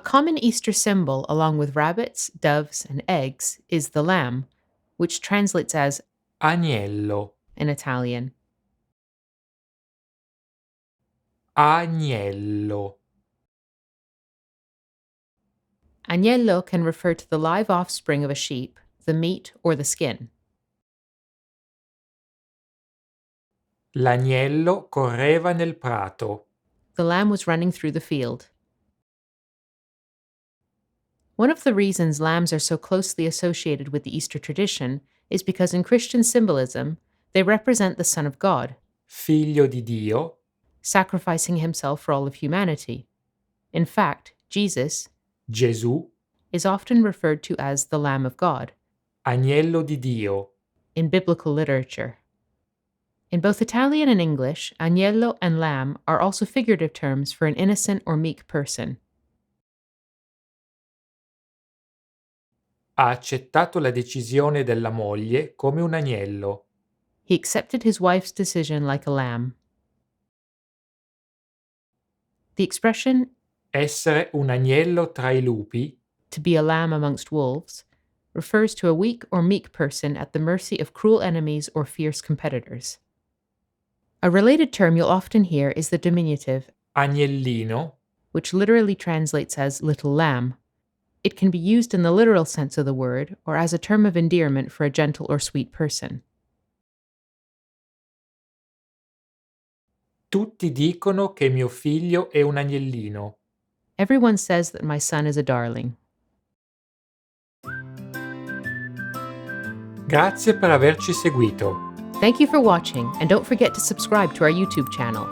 common Easter symbol, along with rabbits, doves, and eggs, is the lamb, which translates as Agnello. in Italian. Agnello. Agnello can refer to the live offspring of a sheep, the meat, or the skin. L'agnello correva nel prato. The lamb was running through the field. One of the reasons lambs are so closely associated with the Easter tradition is because in Christian symbolism, they represent the Son of God, Figlio di Dio. sacrificing himself for all of humanity. In fact, Jesus Gesù. is often referred to as the Lamb of God Agnello di Dio. in biblical literature. In both Italian and English, agnello and lamb are also figurative terms for an innocent or meek person. Ha accettato la decisione della moglie come un agnello. He accepted his wife's decision like a lamb. The expression, Essere un agnello tra i lupi, to be a lamb amongst wolves, refers to a weak or meek person at the mercy of cruel enemies or fierce competitors. A related term you'll often hear is the diminutive, agnellino, which literally translates as little lamb. It can be used in the literal sense of the word or as a term of endearment for a gentle or sweet person. Tutti dicono che mio figlio è un agnellino. Everyone says that my son is a darling. Grazie per averci seguito. Thank you for watching, and don't forget to subscribe to our YouTube channel.